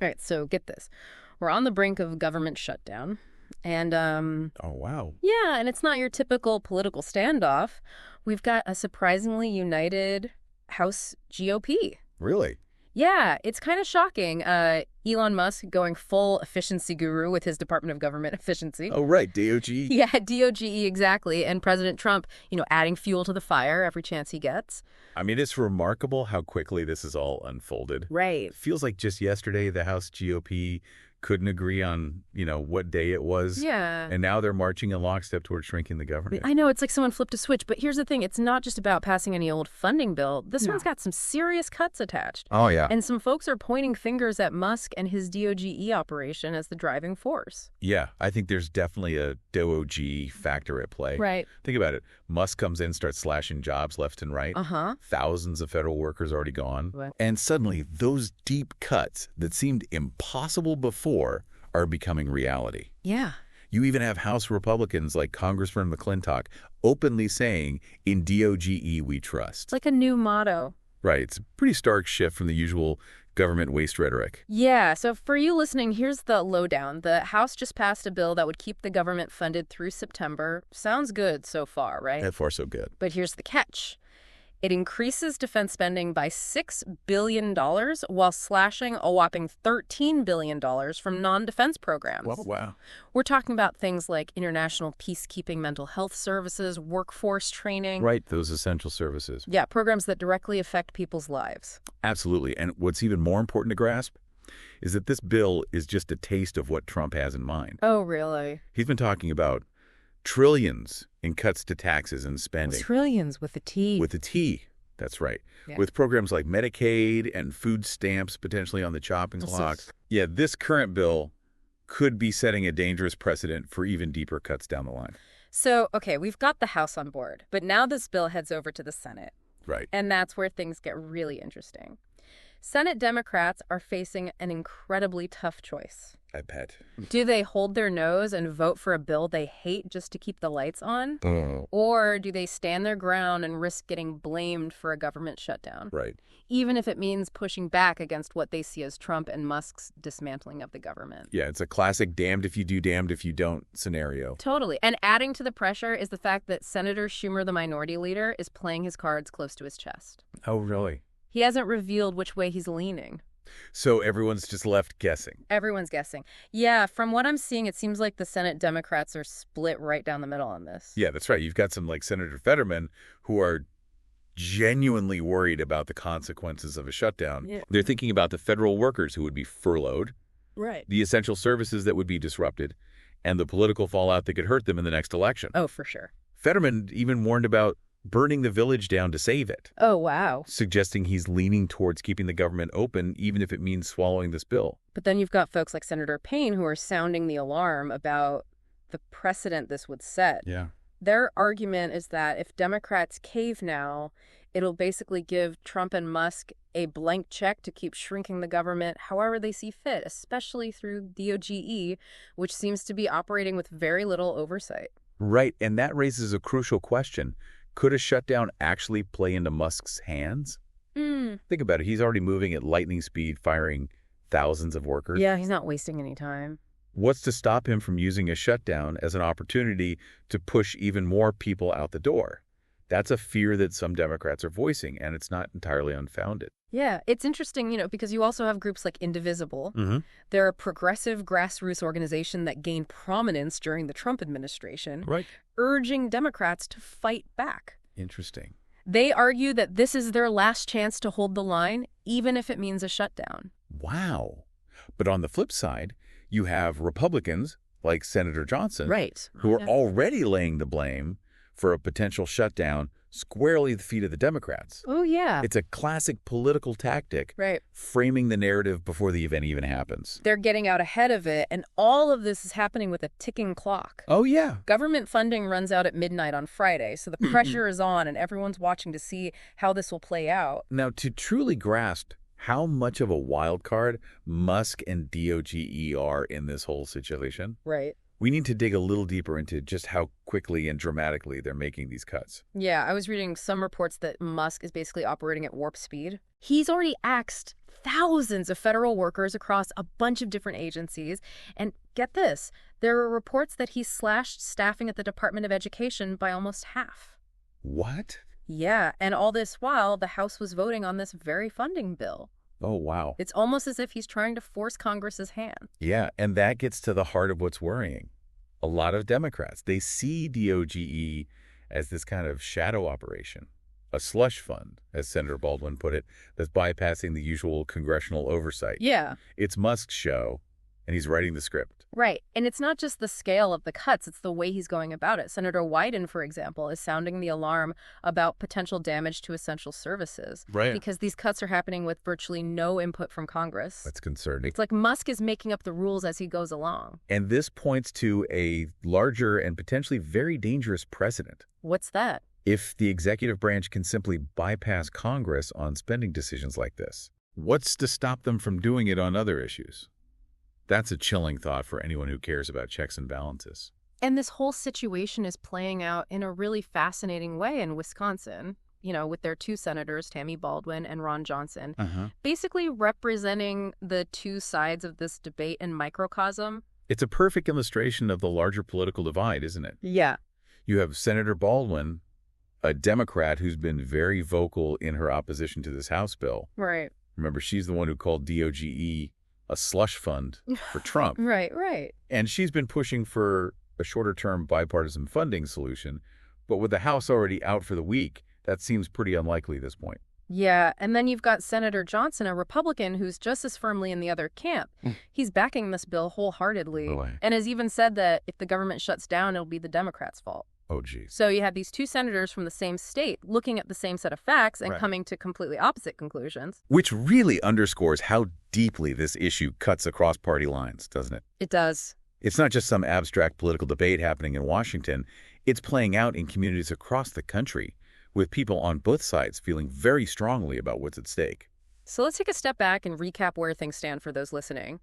All right, so get this. We're on the brink of government shutdown. And, Oh, wow. yeah, and it's not your typical political standoff. We've got a surprisingly united House GOP. Really? Yeah, it's kind of shocking. Elon Musk going full efficiency guru with his Department of Government Efficiency. Oh, right. DOGE. Yeah, DOGE, exactly. And President Trump, adding fuel to the fire every chance he gets. I mean, it's remarkable how quickly this is all unfolded. Right. It feels like just yesterday the House GOP couldn't agree on, what day it was. Yeah. And now they're marching in lockstep towards shrinking the government. I know, it's like someone flipped a switch, but here's the thing. It's not just about passing any old funding bill. This one's got some serious cuts attached. Oh, yeah. And some folks are pointing fingers at Musk and his DOGE operation as the driving force. Yeah, I think there's definitely a DOGE factor at play. Right. Think about it. Musk comes in, starts slashing jobs left and right. Uh-huh. Thousands of federal workers already gone. Right. And suddenly, those deep cuts that seemed impossible before are becoming reality. Yeah. You even have House Republicans like Congressman McClintock openly saying, in DOGE we trust. It's like a new motto. Right. It's a pretty stark shift from the usual government waste rhetoric. Yeah, so for you listening, here's the lowdown. The House just passed a bill that would keep the government funded through September. Sounds good so far, right? So far, so good. But here's the catch. It increases defense spending by $6 billion while slashing a whopping $13 billion from non-defense programs. Well, wow. We're talking about things like international peacekeeping mental health services, workforce training. Right, those essential services. Yeah, programs that directly affect people's lives. Absolutely. And what's even more important to grasp is that this bill is just a taste of what Trump has in mind. Oh, really? He's been talking about trillions in cuts to taxes and spending. Trillions with a T. With a T. That's right. Yeah. With programs like Medicaid and food stamps potentially on the chopping block. Yeah, this current bill could be setting a dangerous precedent for even deeper cuts down the line. So, okay, we've got the House on board, but now this bill heads over to the Senate. Right. And that's where things get really interesting. Senate Democrats are facing an incredibly tough choice. I bet. Do they hold their nose and vote for a bill they hate just to keep the lights on? Or do they stand their ground and risk getting blamed for a government shutdown? Right. Even if it means pushing back against what they see as Trump and Musk's dismantling of the government. Yeah, it's a classic damned if you do, damned if you don't scenario. Totally. And adding to the pressure is the fact that Senator Schumer, the minority leader, is playing his cards close to his chest. Oh, really? He hasn't revealed which way he's leaning. So everyone's just left guessing. Everyone's guessing. Yeah, from what I'm seeing, it seems like the Senate Democrats are split right down the middle on this. Yeah, that's right. You've got some like Senator Fetterman who are genuinely worried about the consequences of a shutdown. Yeah. They're thinking about the federal workers who would be furloughed, Right. the essential services that would be disrupted, and the political fallout that could hurt them in the next election. Oh, for sure. Fetterman even warned about burning the village down to save it, Oh, wow. suggesting he's leaning towards keeping the government open even if it means swallowing this bill. But then you've got folks like Senator Payne who are sounding the alarm about the precedent this would set. Yeah. Their argument is that if Democrats cave now, it'll basically give Trump and Musk a blank check to keep shrinking the government however they see fit, especially through DOGE, which seems to be operating with very little oversight. Right, and that raises a crucial question. Could a shutdown actually play into Musk's hands? Think about it. He's already moving at lightning speed, firing thousands of workers. Yeah, he's not wasting any time. What's to stop him from using a shutdown as an opportunity to push even more people out the door? That's a fear that some Democrats are voicing, and it's not entirely unfounded. Yeah, it's interesting, because you also have groups like Indivisible. They're a progressive grassroots organization that gained prominence during the Trump administration, Right. urging Democrats to fight back. Interesting. They argue that this is their last chance to hold the line, even if it means a shutdown. Wow. But on the flip side, you have Republicans like Senator Johnson, Right. who are already laying the blame for a potential shutdown squarely at the feet of the Democrats. Oh, yeah. It's a classic political tactic, Right. framing the narrative before the event even happens. They're getting out ahead of it, and all of this is happening with a ticking clock. Oh, yeah. Government funding runs out at midnight on Friday, so the pressure is on, and everyone's watching to see how this will play out. Now, to truly grasp how much of a wild card Musk and DOGE are in this whole situation, Right. we need to dig a little deeper into just how quickly and dramatically they're making these cuts. Yeah, I was reading some reports that Musk is basically operating at warp speed. He's already axed thousands of federal workers across a bunch of different agencies. And get this, there are reports that he slashed staffing at the Department of Education by almost half. What? Yeah, and all this while, the House was voting on this very funding bill. Oh, wow. It's almost as if he's trying to force Congress's hand. Yeah, and that gets to the heart of what's worrying. A lot of Democrats, they see DOGE as this kind of shadow operation, a slush fund, as Senator Baldwin put it, that's bypassing the usual congressional oversight. Yeah. It's Musk's show, and he's writing the script. Right. And it's not just the scale of the cuts, it's the way he's going about it. Senator Wyden, for example, is sounding the alarm about potential damage to essential services. Right. Because these cuts are happening with virtually no input from Congress. That's concerning. It's like Musk is making up the rules as he goes along. And this points to a larger and potentially very dangerous precedent. What's that? If the executive branch can simply bypass Congress on spending decisions like this, what's to stop them from doing it on other issues? That's a chilling thought for anyone who cares about checks and balances. And this whole situation is playing out in a really fascinating way in Wisconsin, with their two senators, Tammy Baldwin and Ron Johnson, basically representing the two sides of this debate in microcosm. It's a perfect illustration of the larger political divide, isn't it? Yeah. You have Senator Baldwin, a Democrat who's been very vocal in her opposition to this House bill. Right. Remember, she's the one who called DOGE a slush fund for Trump. Right. And she's been pushing for a shorter-term bipartisan funding solution. But with the House already out for the week, that seems pretty unlikely at this point. Yeah, and then you've got Senator Johnson, a Republican who's just as firmly in the other camp. He's backing this bill wholeheartedly and has even said that if the government shuts down, it'll be the Democrats' fault. Oh, geez. So you have these two senators from the same state looking at the same set of facts and coming to completely opposite conclusions. Which really underscores how deeply this issue cuts across party lines, doesn't it? It does. It's not just some abstract political debate happening in Washington. It's playing out in communities across the country, with people on both sides feeling very strongly about what's at stake. So let's take a step back and recap where things stand for those listening.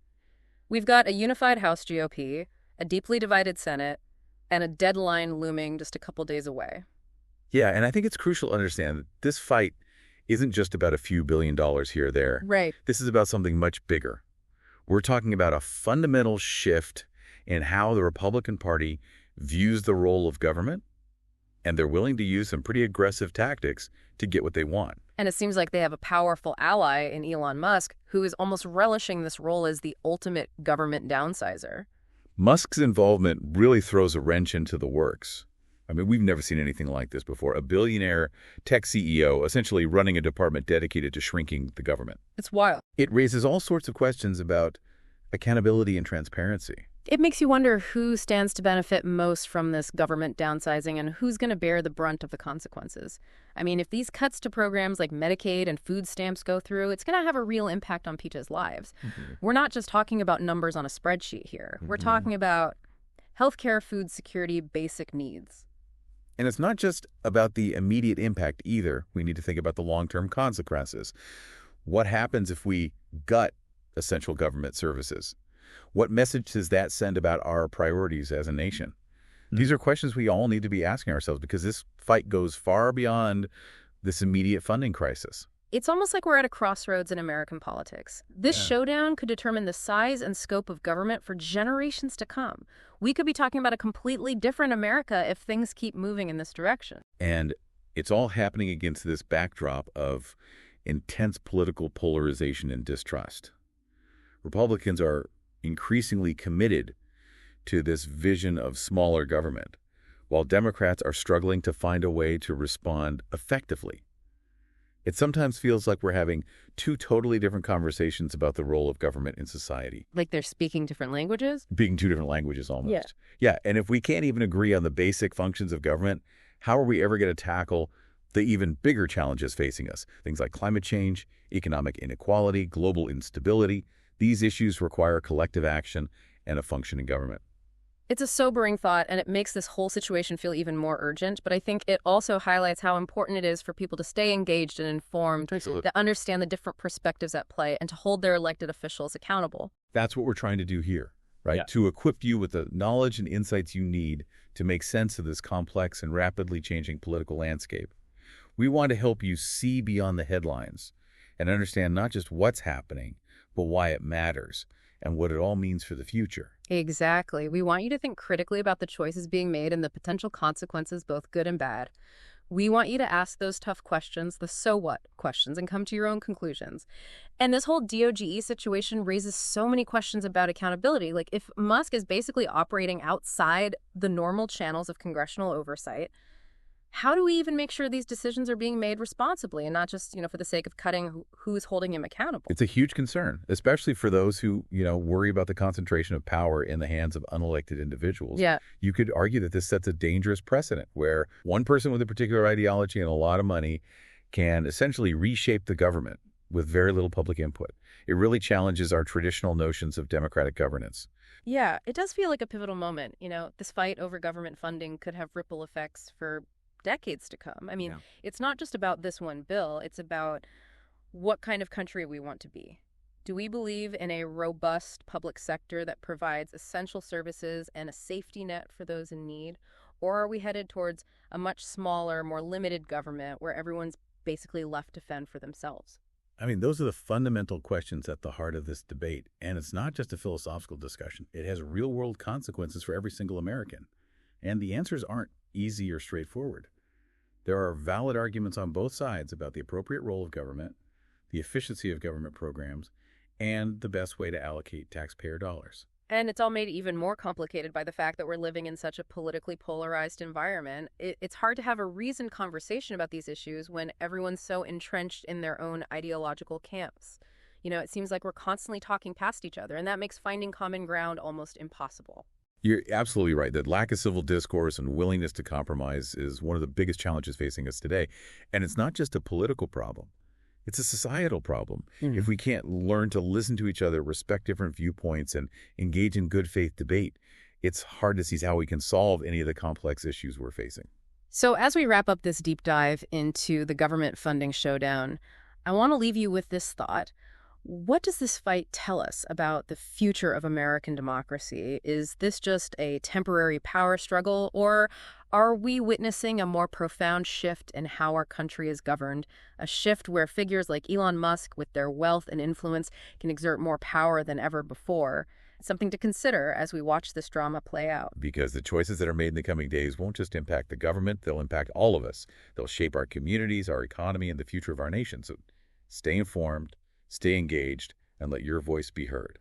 We've got a unified House GOP, a deeply divided Senate, and a deadline looming just a couple days away. Yeah, and I think it's crucial to understand that this fight isn't just about a few $1 billion here or there. Right. This is about something much bigger. We're talking about a fundamental shift in how the Republican Party views the role of government, and they're willing to use some pretty aggressive tactics to get what they want. And it seems like they have a powerful ally in Elon Musk, who is almost relishing this role as the ultimate government downsizer. Musk's involvement really throws a wrench into the works. I mean, we've never seen anything like this before. A billionaire tech CEO essentially running a department dedicated to shrinking the government. It's wild. It raises all sorts of questions about accountability and transparency. It makes you wonder who stands to benefit most from this government downsizing and who's going to bear the brunt of the consequences. I mean, if these cuts to programs like Medicaid and food stamps go through, it's going to have a real impact on people's lives. We're not just talking about numbers on a spreadsheet here. We're talking about healthcare, food security, basic needs. And it's not just about the immediate impact either. We need to think about the long-term consequences. What happens if we gut essential government services? What message does that send about our priorities as a nation? These are questions we all need to be asking ourselves because this fight goes far beyond this immediate funding crisis. It's almost like we're at a crossroads in American politics. This showdown could determine the size and scope of government for generations to come. We could be talking about a completely different America if things keep moving in this direction. And it's all happening against this backdrop of intense political polarization and distrust. Republicans are increasingly committed to this vision of smaller government, while Democrats are struggling to find a way to respond effectively. It sometimes feels like we're having two totally different conversations about the role of government in society. Like they're speaking different languages? Speaking two different languages almost. Yeah, and if we can't even agree on the basic functions of government, how are we ever going to tackle the even bigger challenges facing us? Things like climate change, economic inequality, global instability. These issues require collective action and a functioning government. It's a sobering thought, and it makes this whole situation feel even more urgent, but I think it also highlights how important it is for people to stay engaged and informed, to understand the different perspectives at play, and to hold their elected officials accountable. That's what we're trying to do here. right? Yeah. To equip you with the knowledge and insights you need to make sense of this complex and rapidly changing political landscape. We want to help you see beyond the headlines and understand not just what's happening, but why it matters and what it all means for the future. Exactly. We want you to think critically about the choices being made and the potential consequences, both good and bad. We want you to ask those tough questions, the so what questions, and come to your own conclusions. And this whole DOGE situation raises so many questions about accountability. Like, if Musk is basically operating outside the normal channels of congressional oversight, how do we even make sure these decisions are being made responsibly and not just, for the sake of cutting who's holding him accountable? It's a huge concern, especially for those who, worry about the concentration of power in the hands of unelected individuals. Yeah. You could argue that this sets a dangerous precedent where one person with a particular ideology and a lot of money can essentially reshape the government with very little public input. It really challenges our traditional notions of democratic governance. Yeah, it does feel like a pivotal moment. This fight over government funding could have ripple effects for decades to come. I mean, Yeah. It's not just about this one bill. It's about what kind of country we want to be. Do we believe in a robust public sector that provides essential services and a safety net for those in need? Or are we headed towards a much smaller, more limited government where everyone's basically left to fend for themselves? I mean, those are the fundamental questions at the heart of this debate. And it's not just a philosophical discussion. It has real-world consequences for every single American. And the answers aren't easy or straightforward. There are valid arguments on both sides about the appropriate role of government, the efficiency of government programs, and the best way to allocate taxpayer dollars. And it's all made even more complicated by the fact that we're living in such a politically polarized environment. It's hard to have a reasoned conversation about these issues when everyone's so entrenched in their own ideological camps. It seems like we're constantly talking past each other, and that makes finding common ground almost impossible. You're absolutely right. That lack of civil discourse and willingness to compromise is one of the biggest challenges facing us today. And it's not just a political problem. It's a societal problem. If we can't learn to listen to each other, respect different viewpoints, and engage in good faith debate, it's hard to see how we can solve any of the complex issues we're facing. So as we wrap up this deep dive into the government funding showdown, I want to leave you with this thought. What does this fight tell us about the future of American democracy? Is this just a temporary power struggle, or are we witnessing a more profound shift in how our country is governed? A shift where figures like Elon Musk, with their wealth and influence, can exert more power than ever before? Something to consider as we watch this drama play out. Because the choices that are made in the coming days won't just impact the government, they'll impact all of us. They'll shape our communities, our economy, and the future of our nation. So stay informed, stay engaged, and let your voice be heard.